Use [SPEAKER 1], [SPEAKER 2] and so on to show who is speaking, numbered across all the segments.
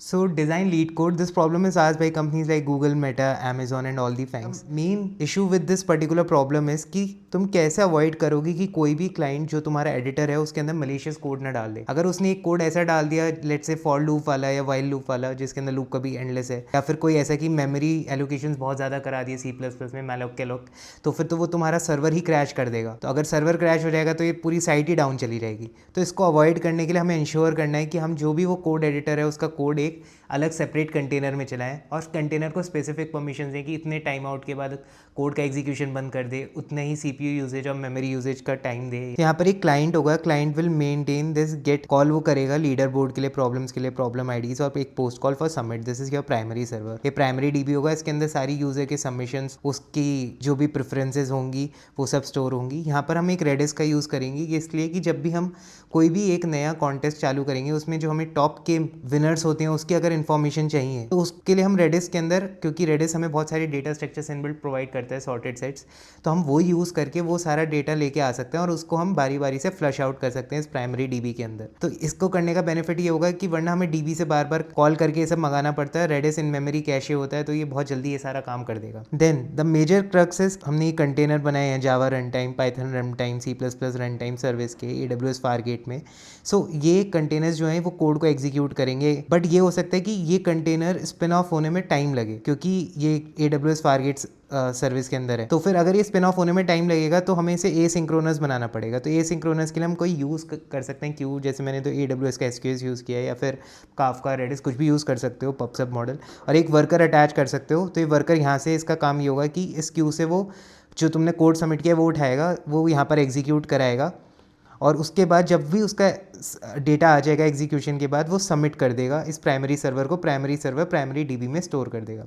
[SPEAKER 1] So design lead code. This problem is asked by companies like Google, Meta, Amazon and all the FANGs. Main issue with this particular problem is कि तुम कैसे avoid करोगे कि कोई भी client जो तुम्हारा एडिटर है उसके अंदर मलिशियस कोड ना डाल दे। अगर उसने एक कोड ऐसा डाल दिया, लेट्स से फॉर लूप वाला या वाइल लूप वाला, जिसके अंदर लूप कभी एंडलेस है, या फिर कोई ऐसा कि मेमोरी एलोकेशंस बहुत ज़्यादा करा दिए C++ में मैलोक कैलोक, तो फिर तो वो तुम्हारा सर्वर ही क्रैश कर देगा। तो अगर सर्वर क्रैश हो जाएगा तो ये पूरी साइट ही डाउन चली जाएगी। तो इसको अवॉइड करने के लिए हमें इंश्योर करना है कि हम जो भी वो कोड एडिटर है उसका कोड एक अलग सेपरेट कंटेनर में चलाएं और कंटेनर को स्पेसिफिक परमिशन दें कि इतने टाइम आउट के बाद कोड का एग्जीक्यूशन बंद कर दे, उतने ही CPU यूजेज और मेमोरी यूजेज का टाइम दे। यहाँ पर एक क्लाइंट होगा, client will maintain this get call, वो करेगा लीडर बोर्ड के लिए, प्रॉब्लम्स के लिए प्रॉब्लम आईडीज, और एक post call for submit. This is your primary server. ये प्राइमरी DB होगा, इसके अंदर सारी यूजर के सबमिशंस, उसकी जो भी प्रेफरेंसेज होंगी वो सब स्टोर होंगी। यहाँ पर हम एक रेडिस का यूज़ करेंगे इसलिए कि जब भी हम कोई भी एक नया कॉन्टेस्ट चालू करेंगे उसमें जो हमें टॉप के विनर्स होते हैं उसकी अगर इन्फॉर्मेशन चाहिए तो उसके लिए हम रेडिस के अंदर, क्योंकि रेडिस हमें बहुत सारे डेटा स्ट्रक्चर्स इनबिल्ट प्रोवाइड करता है, सॉर्टेड सेट्स, तो हम वो यूज़ करके वो सारा डेटा लेके आ सकते हैं और उसको हम बारी बारी से फ्लश आउट कर सकते हैं इस प्राइमरी DB के अंदर। तो इसको करने का बेनिफिट ये होगा कि वरना हमें DB से बार बार कॉल करके ये सब मंगाना पड़ता है। रेडिस इन मेमोरी कैशे होता है तो ये बहुत जल्दी ये सारा काम कर देगा। देन द मेजर क्रक्सेस, हमने ये कंटेनर बनाए हैं Java run time, Python run time, C++ run time service के AWS फारगेट में। सो ये कंटेनर्स जो हैं वो कोड को एग्जीक्यूट करेंगे, बट ये हो सकता है कि ये कंटेनर स्पिन ऑफ होने में टाइम लगे क्योंकि ये AWS फारगेट सर्विस के अंदर है। तो फिर अगर ये स्पिन ऑफ होने में टाइम लगेगा तो हमें इसे एसिंक्रोनस बनाना पड़ेगा। तो एसिंक्रोनस के लिए हम कोई यूज़ कर सकते हैं क्यू, जैसे मैंने तो AWS का SQS यूज़ किया है, या फिर काफका, रेडिस, कुछ भी यूज़ कर सकते हो, पबसब मॉडल, और एक वर्कर अटैच कर सकते हो। तो ये वर्कर यहाँ से, इसका काम ये होगा कि इस क्यू से वो जो तुमने कोड सबमिट किया वो उठाएगा, वो यहाँ पर एग्जीक्यूट कराएगा, और उसके बाद जब भी उसका डेटा आ जाएगा एग्जीक्यूशन के बाद वो सबमिट कर देगा इस प्राइमरी सर्वर को। प्राइमरी सर्वर प्राइमरी DB में स्टोर कर देगा।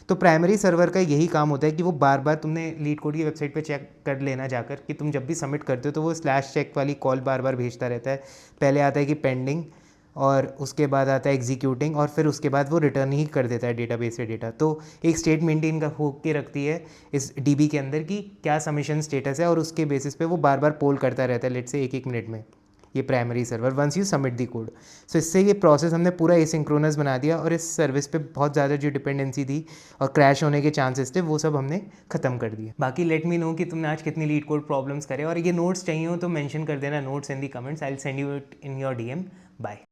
[SPEAKER 1] तो प्राइमरी सर्वर का यही काम होता है कि वो बार बार, तुमने लीड कोड की वेबसाइट पे चेक कर लेना जाकर कि तुम जब भी सबमिट करते हो तो वो /चेक वाली कॉल बार बार भेजता रहता है। पहले आता है कि पेंडिंग, और उसके बाद आता है एग्जीक्यूटिंग, और फिर उसके बाद वो रिटर्न ही कर देता है डेटाबेस से डेटा। तो एक स्टेट मेंटेन का हो के रखती है इस DB के अंदर कि क्या सबमिशन स्टेटस है, और उसके बेसिस पे वो बार बार पोल करता रहता है, लेट से 1-1 मिनट में, ये primary server, once you submit the code. So इससे ये प्रोसेस हमने पूरा एसिंक्रोनस बना दिया, और इस सर्विस पे बहुत ज़्यादा जो डिपेंडेंसी थी और क्रैश होने के चांसेस थे वो सब हमने खत्म कर दिए। बाकी लेट मी नो कि तुमने आज कितनी लीड कोड प्रॉब्लम्स करे, और ये नोट्स चाहिए हो तो मेंशन कर देना notes in the comments, I will send you it in your DM। Bye.